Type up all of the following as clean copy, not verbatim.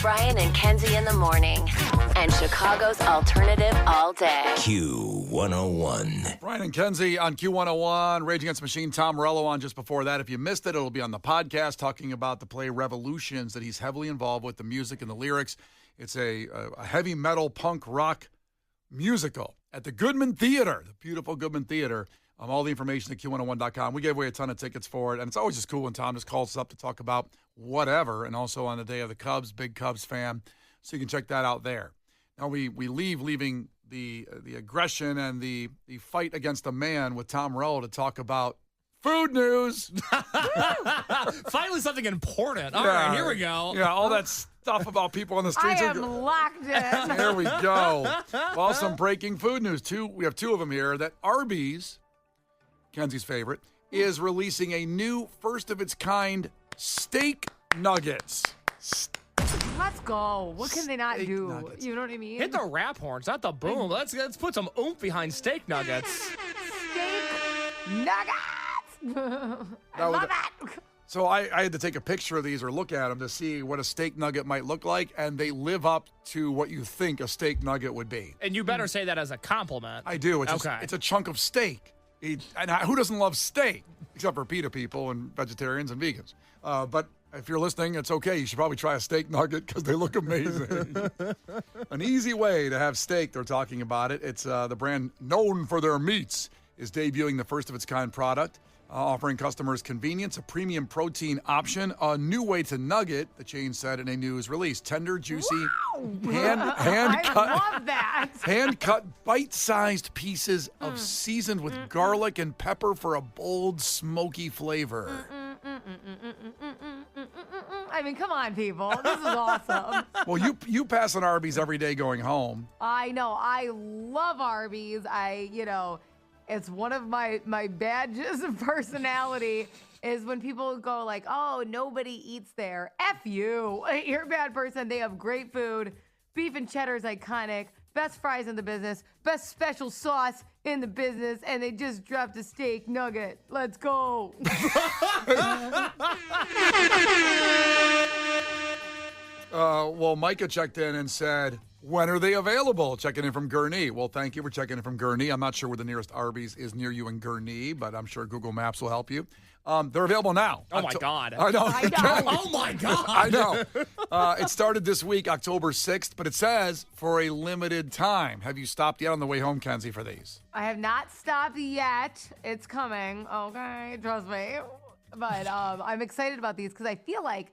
Brian and Kenzie in the morning. And Chicago's alternative all day. Q101. Brian and Kenzie on Q101. Rage Against the Machine. Tom Morello on just before that. If you missed it, it'll be on the podcast talking about the play Revolutions that he's heavily involved with, the music and the lyrics. It's a heavy metal punk rock musical at the Goodman Theater, the beautiful Goodman Theater. All the information at Q101.com. We gave away a ton of tickets for it, and it's always just cool when Tom just calls us up to talk about whatever, and also on the day of the Cubs, big Cubs fan, so you can check that out there. Now we leaving the aggression and the fight against a man with Tom Morello to talk about food news. Finally something important. All right, here we go. Yeah, all that stuff about people on the streets. I am locked in. Here we go. Well, some breaking food news. We have two of them here. That Arby's, Kenzie's favorite, is releasing a new first-of-its-kind steak nuggets. Let's go. What can they not Steak do? nuggets. You know what I mean? Hit the rap horns, not the boom. Let's put some oomph behind steak nuggets. Steak nuggets. I love it. So I had to take a picture of these or look at them to see what a steak nugget might look like, and they live up to what you think a steak nugget would be. And you better say that as a compliment. I do. It's Okay. it's a chunk of steak. And who doesn't love steak? Except for PETA people and vegetarians and vegans. But if you're listening, it's okay. You should probably try a steak nugget because they look amazing. An easy way to have steak, they're talking about it. It's the brand known for their meats is debuting the first-of-its-kind product, offering customers convenience, a premium protein option, a new way to nugget, the chain said in a news release. Tender, juicy, hand-cut. I love that. Hand-cut, bite-sized pieces of seasoned with garlic and pepper for a bold, smoky flavor. I mean, come on, people. This is awesome. Well, you pass an Arby's every day going home. I know. I love Arby's. It's one of my badges of personality is when people go like, oh, nobody eats there. F you. You're a bad person. They have great food. Beef and cheddar is iconic. Best fries in the business. Best special sauce in the business. And they just dropped a steak nugget. Let's go. Well, Micah checked in and said, when are they available? Checking in from Gurnee. Well, thank you for checking in from Gurnee. I'm not sure where the nearest Arby's is near you in Gurnee, but I'm sure Google Maps will help you. They're available now. Oh, my God. I know. Oh, my God. I know. It started this week, October 6th, but it says for a limited time. Have you stopped yet on the way home, Kenzie, for these? I have not stopped yet. It's coming. Okay, trust me. But I'm excited about these because I feel like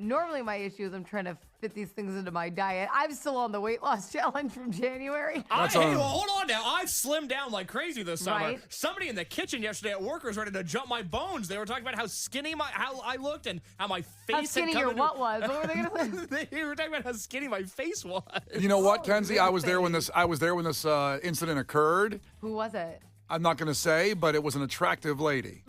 normally my issue is I'm trying to fit these things into my diet. I'm still on the weight loss challenge from January. Hey, well, hold on now. I've slimmed down like crazy this summer. Right. Somebody in the kitchen yesterday at work was ready to jump my bones. They were talking about how skinny how I looked and how my face How skinny your what was? What were they going to say? They were talking about how skinny my face was. You know what, Kenzie? I was there when face. this incident occurred. Who was it? I'm not going to say, but it was an attractive lady.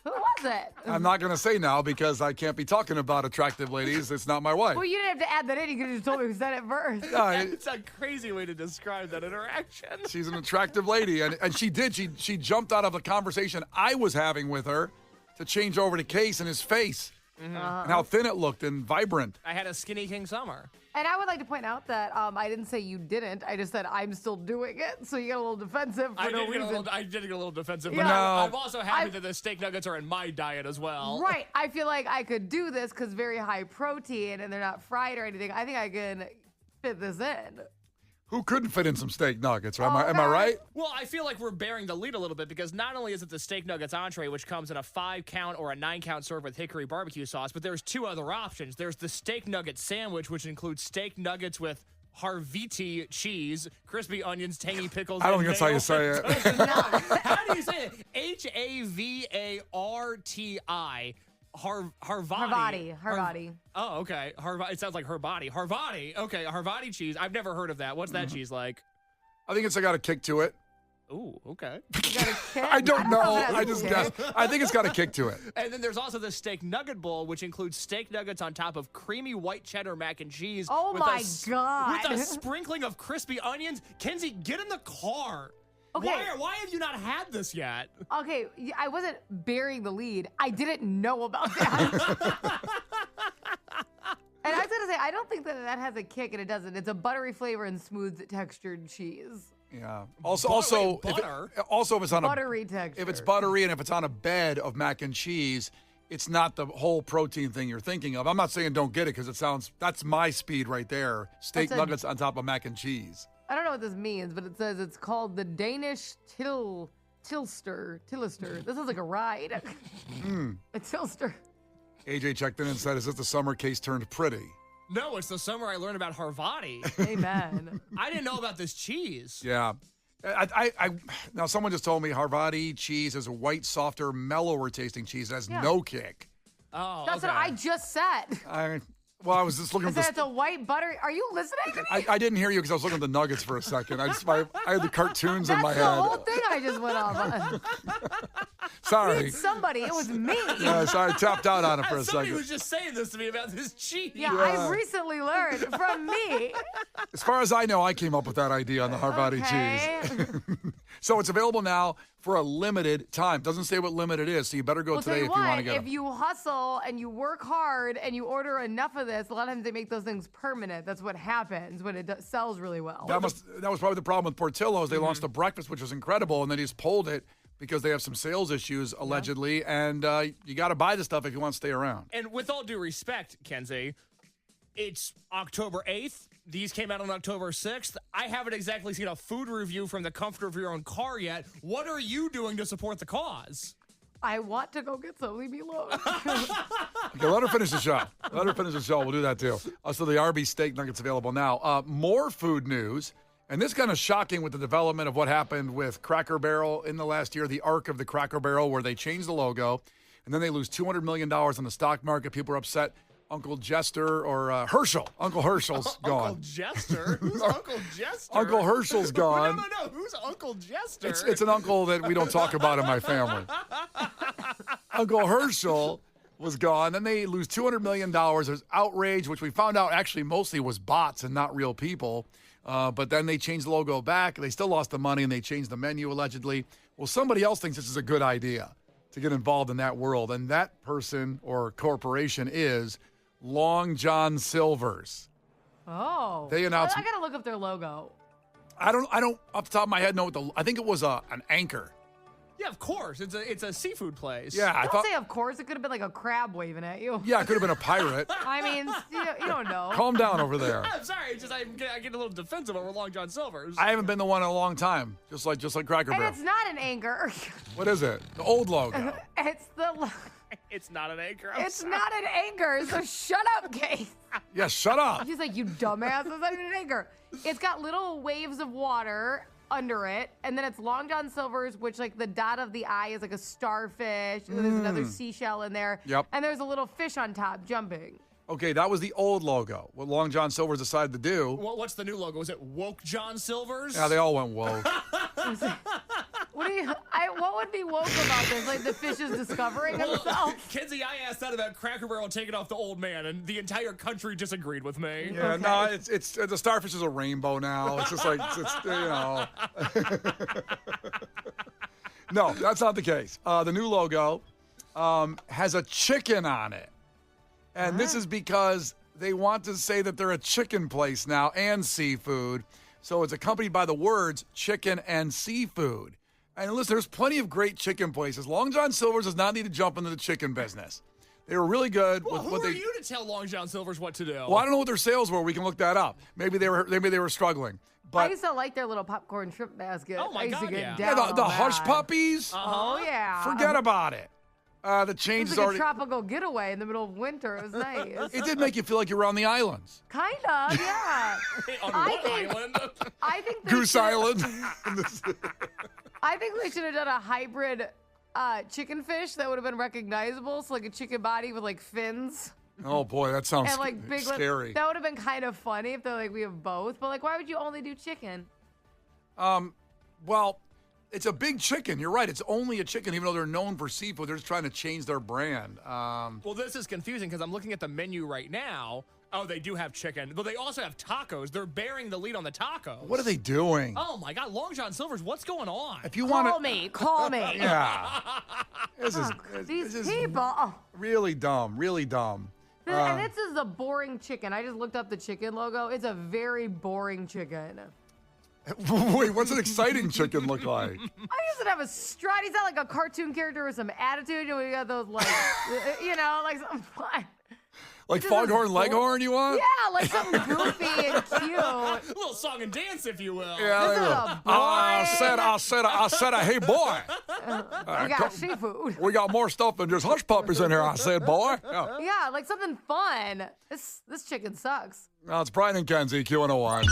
Who was it? I'm not going to say now because I can't be talking about attractive ladies. It's not my wife. Well, you didn't have to add that in. You could have just told me who said it first. It's a crazy way to describe that interaction. She's an attractive lady, and she did. She jumped out of a conversation I was having with her to change over to Case and his face and how thin it looked and vibrant. I had a skinny king summer. And I would like to point out that I didn't say you didn't. I just said I'm still doing it. So you got a little defensive for no reason. I did get a little defensive, Yeah. but No. I'm also happy that the steak nuggets are in my diet as well. Right. I feel like I could do this because very high protein and they're not fried or anything. I think I can fit this in. Who couldn't fit in some steak nuggets? Am I right? Well, I feel like we're bearing the lead a little bit because not only is it the steak nuggets entree, which comes in a 5-count or a 9-count serve with hickory barbecue sauce, but there's two other options. There's the steak nugget sandwich, which includes steak nuggets with Harviti cheese, crispy onions, tangy pickles. I don't and think that's how you say it. How do you say it? Havarti. Harvati. Oh, okay. It sounds like her body. Harvati. Okay, Harvati cheese. I've never heard of that. What's that cheese like? I think it's got a kick to it. Ooh, okay. You got a kick? I don't know. if it has I a just kick. guessed. I think it's got a kick to it. And then there's also the steak nugget bowl, which includes steak nuggets on top of creamy white cheddar mac and cheese. Oh with my God. With a sprinkling of crispy onions. Kenzie, get in the car. Okay. Why have you not had this yet? Okay, I wasn't bearing the lead. I didn't know about that. that has a kick and it doesn't. It's a buttery flavor and smooth textured cheese. Yeah. Also, butter. If it's on Buttery texture. if it's buttery and if it's on a bed of mac and cheese, it's not the whole protein thing you're thinking of. I'm not saying don't get it because that's my speed right there. Steak nuggets on top of mac and cheese. I don't know what this means, but it says it's called the Danish Tilster. This is like a ride. A Tilster. AJ checked in and said, "Is this the summer case turned pretty?" No, it's the summer I learned about Harvati. Amen. I didn't know about this cheese. Yeah. Now someone just told me Harvati cheese is a white, softer, mellower tasting cheese. It has no kick. Oh, That's okay. what I just said. I was just looking I at said this. it's a white buttery. Are you listening to me? I didn't hear you because I was looking at the nuggets for a second. I had the cartoons in my That's the head. whole thing I just went off on. Sorry. It's somebody. It was me. Yeah, sorry, I tapped out on it for a Somebody second. was just saying this to me about this cheese. Yeah, I recently learned from me. As far as I know, I came up with that idea on the Harvati cheese. So it's available now for a limited time. Doesn't say what limited is, so you better go Well, today tell if you you want to what, get if them. you hustle and you work hard and you order enough of this, a lot of times they make those things permanent. That's what happens when it sells really well. That was probably the problem with Portillo's. They launched a breakfast, which was incredible, and then they just pulled it because they have some sales issues, allegedly, and you got to buy the stuff if you want to stay around. And with all due respect, Kenzie, it's October 8th. These came out on October 6th. I haven't exactly seen a food review from the comfort of your own car yet. What are you doing to support the cause? I want to go get some. Leave me alone. Okay, let her finish the show. We'll do that too. So the Arby's steak nuggets available now. More food news. And this kind of shocking with the development of what happened with Cracker Barrel in the last year, the arc of the Cracker Barrel, where they changed the logo, and then they lose $200 million on the stock market. People are upset. Uncle Jester or Herschel. Uncle Herschel's gone. Uncle Jester? Who's Uncle Jester? Uncle Herschel's gone. No. Who's Uncle Jester? It's an uncle that we don't talk about in my family. Uncle Herschel was gone. Then they lose $200 million. There's outrage, which we found out actually mostly was bots and not real people. But then they changed the logo back. They still lost the money, and they changed the menu, allegedly. Well, somebody else thinks this is a good idea to get involved in that world, and that person or corporation is Long John Silver's. Oh. They announced- I got to look up their logo. I don't off the top of my head know what I think it was an anchor. Yeah, of course. It's a seafood place. Yeah, I Don't thought. say of course. It could have been like a crab waving at you. Yeah, it could have been a pirate. I mean, you don't know. Calm down over there. I'm sorry. It's just I get a little defensive over Long John Silver's. I haven't been the one in a long time, just like Cracker And Barrel. it's not an anchor. What is it? The old logo. It's the. It's not an anchor. It's not an anchor. So shut up, Case. Yeah, shut up. He's like, you dumbass. It's not an anchor. It's got little waves of water under it, and then it's Long John Silver's, which like the dot of the eye is like a starfish, and then there's another seashell in there. Yep. And there's a little fish on top jumping. Okay, that was the old logo. What Long John Silver's decided to do. What's the new logo? Is it Woke John Silver's? Yeah, they all went woke. What would be woke about this? Like the fish is discovering himself? Kenzie, I asked that about Cracker Barrel taking off the old man, and the entire country disagreed with me. Yeah, Okay. no, it's the starfish is a rainbow now. It's just like it's you know. No, that's not the case. The new logo has a chicken on it, and this is because they want to say that they're a chicken place now and seafood. So it's accompanied by the words chicken and seafood. And listen, there's plenty of great chicken places. Long John Silver's does not need to jump into the chicken business. They were really good Well, with who what are they. you to tell Long John Silver's what to do? Well, I don't know what their sales were. We can look that up. Maybe they were struggling. I But used to like their little popcorn shrimp basket. Oh, my I used to God, get yeah. down yeah, on the hush that. puppies. Oh, yeah. Forget about it. The It change was is like already. a tropical getaway in the middle of winter. It was nice. It did make you feel like you were on the islands. Kind of, yeah. On I what think- island? I think they Goose should- Island. I think they should have done a hybrid chicken fish that would have been recognizable. So like a chicken body with like fins Oh boy, that sounds and like big lips. scary. That would have been kind of funny if they're like, we have both. But like, why would you only do chicken? Well, it's a big chicken. You're right. It's only a chicken, even though they're known for seafood. They're just trying to change their brand. Well, this is confusing because I'm looking at the menu right now. Oh, they do have chicken, but they also have tacos. They're bearing the lead on the tacos. What are they doing? Oh my God, Long John Silver's, what's going on? If you want Call to, me. Call me. yeah. This is These this is people. really dumb. Really dumb. And this is a boring chicken. I just looked up the chicken logo. It's a very boring chicken. Wait, what's an exciting chicken look like? I doesn't have a strut. He's not like a cartoon character with some attitude. And we got those like, like some fun. Like Foghorn Leghorn, you want? Yeah, like something goofy and cute. A little song and dance, if you will. Yeah, This is a boy. I said, hey, boy. We got seafood. We got more stuff than just hush puppies in here, I said, boy. Yeah. Yeah, like something fun. This chicken sucks. No, it's Brian and Kenzie, Q101.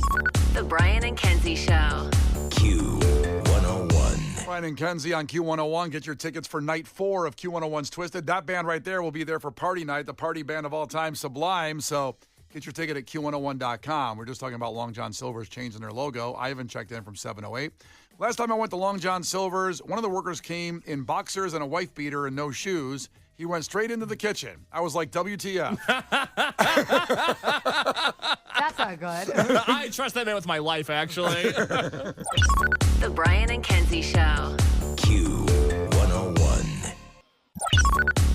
The Brian and Kenzie Show. Q101. Brian and Kenzie on Q101. Get your tickets for night 4 of Q101's Twisted. That band right there will be there for party night, the party band of all time, Sublime. So get your ticket at Q101.com. We're just talking about Long John Silver's changing their logo. I haven't checked in from 708. Last time I went to Long John Silver's, one of the workers came in boxers and a wife beater and no shoes. He went straight into the kitchen. I was like, WTF. That's not good. I trust that man with my life, actually. The Brian and Kenzie Show. Q101.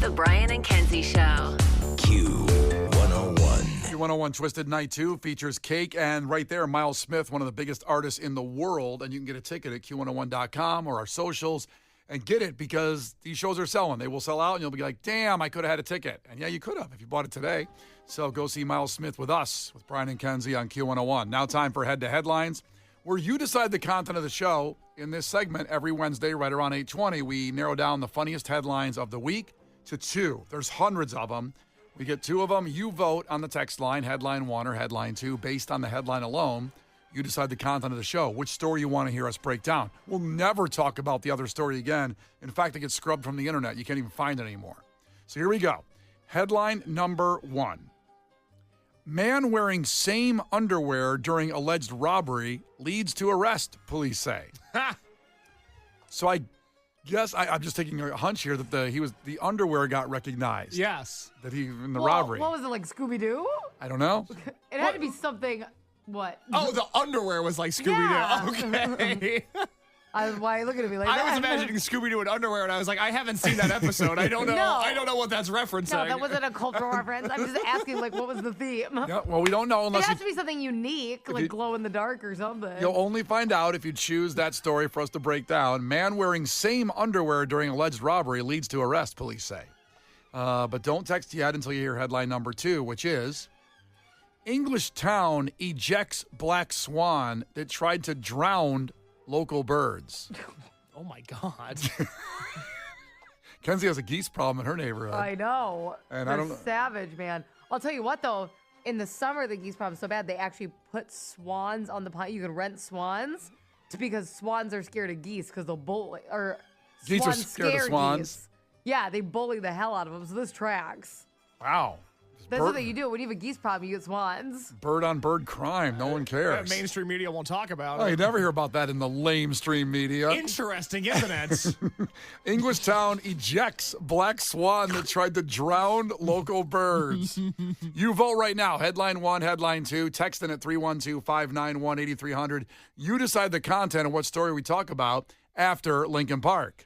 The Brian and Kenzie Show. Q101. Q101 Twisted Night 2 features Cake, and right there, Miles Smith, one of the biggest artists in the world. And you can get a ticket at Q101.com or our socials. And get it because these shows are selling. They will sell out, and you'll be like, damn, I could have had a ticket. And yeah, you could have if you bought it today. So go see Miles Smith with us, with Brian and Kenzie on Q101. Now time for Head to Headlines, where you decide the content of the show. In this segment, every Wednesday, right around 8:20, we narrow down the funniest headlines of the week to 2. There's hundreds of them. We get 2 of them. You vote on the text line, headline 1 or headline 2, based on the headline alone. You decide the content of the show, which story you want to hear us break down. We'll never talk about the other story again. In fact, it gets scrubbed from the internet. You can't even find it anymore. So here we go. Headline number 1. Man wearing same underwear during alleged robbery leads to arrest, police say. So I guess I'm just taking a hunch here that the underwear got recognized. Yes. That he in the robbery. What was it, like Scooby-Doo? I don't know. It had to be something, what? Oh, the underwear was like Scooby-Doo. Yeah. Okay. Why are you looking at me like that? I was imagining Scooby-Doo in underwear, and I was like, I haven't seen that episode. I don't know. No. I don't know what that's referencing. No, that wasn't a cultural reference. I'm just asking, like, what was the theme? Yeah, well, we don't know It unless has to be something unique, like you- glow in the dark or something. You'll only find out if you choose that story for us to break down. Man wearing same underwear during alleged robbery leads to arrest, police say. But don't text yet until you hear headline number 2, which is English town ejects black swan that tried to drown local birds. Oh, my God. Kenzie has a geese problem in her neighborhood. I know. And They're I don't know- savage, man. I'll tell you what, though. In the summer, the geese problem's so bad, they actually put swans on the pond. You can rent swans because swans are scared of geese because they'll bully. Or Geese are swans scared of scare swans? geese. Yeah, they bully the hell out of them. So this tracks. Wow. That's the thing you do. When you have a geese problem, you get swans. Bird on bird crime. No one cares. Mainstream media won't talk about Oh, you it. never hear about that in the lamestream media. Interesting, isn't it? English town ejects black swan that tried to drown local birds. You vote right now. Headline 1, headline 2. Text in at 312-591-8300. You decide the content of what story we talk about after Lincoln Park.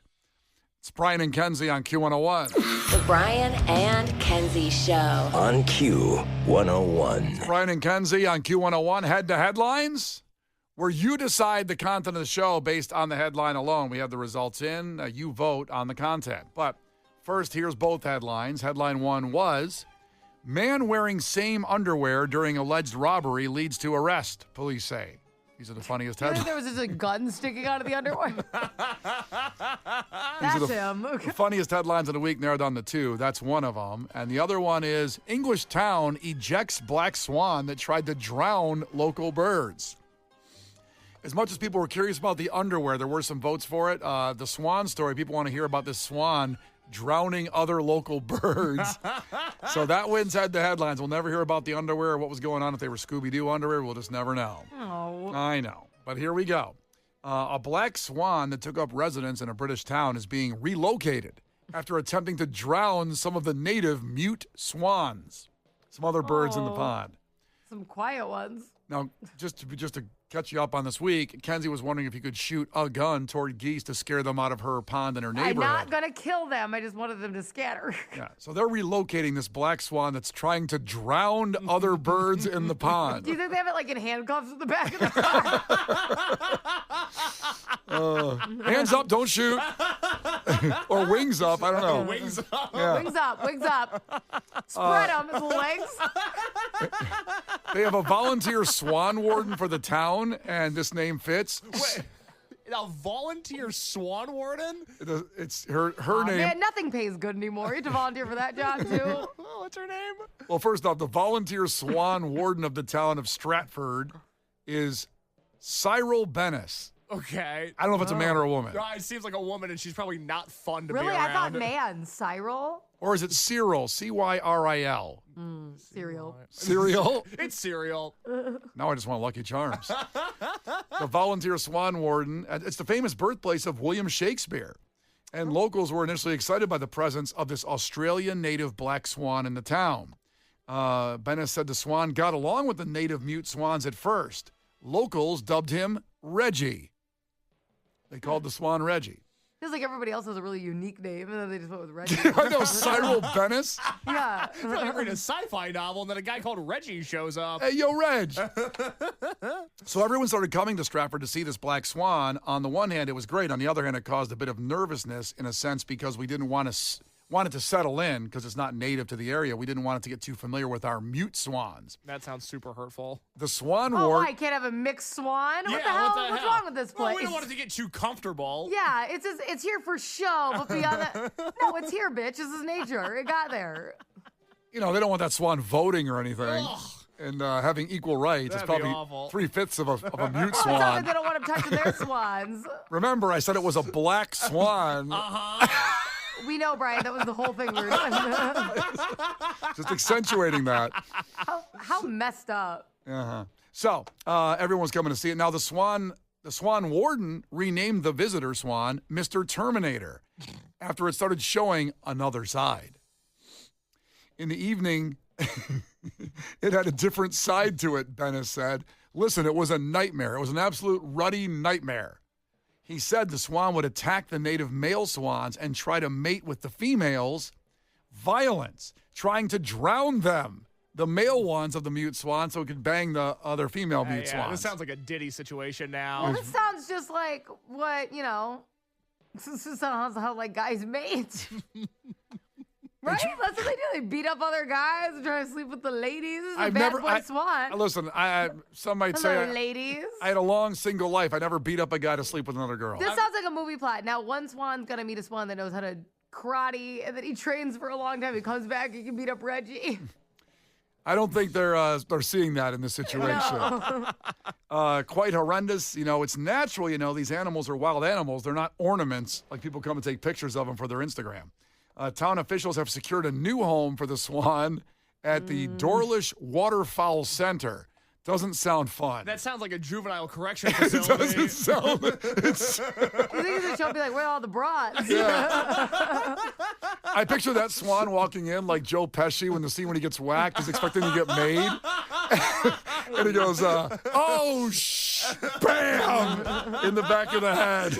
It's Brian and Kenzie on Q101. The Brian and Kenzie Show. On Q101. Brian and Kenzie on Q101. Head to headlines, where you decide the content of the show based on the headline alone. We have the results in. You vote on the content. But first, here's both headlines. Headline 1 was, man wearing same underwear during alleged robbery leads to arrest, police say. These are the funniest You think headlines. there was just a gun sticking out of the underwear? These are That's the him. The funniest headlines of the week narrowed down to 2. That's one of them. And the other one is English town ejects black swan that tried to drown local birds. As much as people were curious about the underwear, there were some votes for it. The swan story, people want to hear about this swan drowning other local birds. So that wins head to headlines. We'll never hear about the underwear or what was going on if they were Scooby-Doo underwear. We'll just never know. Oh. I know. But here we go. A black swan that took up residence in a British town is being relocated after attempting to drown some of the native mute swans, some other birds in the pond. Some quiet ones. Now, just to catch you up on this week. Kenzie was wondering if you could shoot a gun toward geese to scare them out of her pond in her neighborhood. I'm not going to kill them. I just wanted them to scatter. Yeah, so they're relocating this black swan that's trying to drown other birds in the pond. Do you think they have it like in handcuffs at the back of the car? Hands up, don't shoot. Or wings up, I don't know. Wings up. Yeah. Wings up, wings up. Spread them, the legs. They have a volunteer swan warden for the town, and this name fits. Wait, a volunteer swan warden? It's her name. Man, nothing pays good anymore. You have to volunteer for that job, too. What's her name? Well, first off, the volunteer swan warden of the town of Stratford is Cyril Bennis. Okay. I don't know if it's a man or a woman. It seems like a woman, and she's probably not fun to Really? be around. I thought man. Cyril? Or is it Cyril? Cyril. Cereal. Cereal? It's cereal. Now I just want Lucky Charms. The volunteer swan warden, it's the famous birthplace of William Shakespeare. And locals were initially excited by the presence of this Australian native black swan in the town. Bennis said the swan got along with the native mute swans at first. Locals dubbed him Reggie. They called the swan Reggie. Feels like everybody else has a really unique name, and then they just went with Reggie. I know, Cyril Bennis. Yeah. I feel like I'm reading a sci-fi novel, and then a guy called Reggie shows up. Hey, yo, Reg. So everyone started coming to Stratford to see this black swan. On the one hand, it was great. On the other hand, it caused a bit of nervousness in a sense because we didn't want it to settle in because it's not native to the area. We didn't want it to get too familiar with our mute swans. That sounds super hurtful. The swan Oh, ward. I can't have a mixed swan? Yeah, What the hell? what the What's hell? wrong with this place? Well, we don't want it to get too comfortable. Yeah, it's here for show, but beyond that, no, it's here, bitch. This is nature. It got there. They don't want that swan voting or anything. Ugh. And having equal rights. It's That'd be probably awful. 3/5 of a mute It sounds like swan. they don't want them touching their swans. Remember, I said it was a black swan. We know, Brian. That was the whole thing we were doing. Just accentuating that. How messed up. Uh-huh. So everyone's coming to see it. Now the swan warden renamed the visitor swan Mr. Terminator after it started showing another side. In the evening, it had a different side to it, Bennis said. Listen, it was a nightmare. It was an absolute ruddy nightmare. He said the swan would attack the native male swans and try to mate with the females. Violence, trying to drown them, the male ones of the mute swan, so it could bang the other female mute Yeah, swans. this sounds like a Diddy situation now. Well, this sounds just like what, this sounds how like guys mate. Right? That's what they do. They beat up other guys and try to sleep with the ladies. This is a bad boy swan. Listen, some might Hello, say ladies. I had a long single life. I never beat up a guy to sleep with another girl. This sounds like a movie plot. Now, one swan's gonna meet a swan that knows how to karate, and then he trains for a long time. He comes back, he can beat up Reggie. I don't think they're seeing that in this situation. Quite horrendous. It's natural. These animals are wild animals. They're not ornaments like people come and take pictures of them for their Instagram. Town officials have secured a new home for the swan at the Dorlish Waterfowl Center. Doesn't sound fun. That sounds like a juvenile correction It facility. doesn't sound. You think the show be like, where are all the broads? I picture that swan walking in like Joe Pesci when he gets whacked, he's expecting to get made. And he goes, bam, in the back of the head.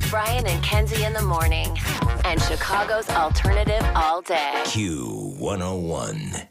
Brian and Kenzie in the morning. And Chicago's alternative all day. Q101.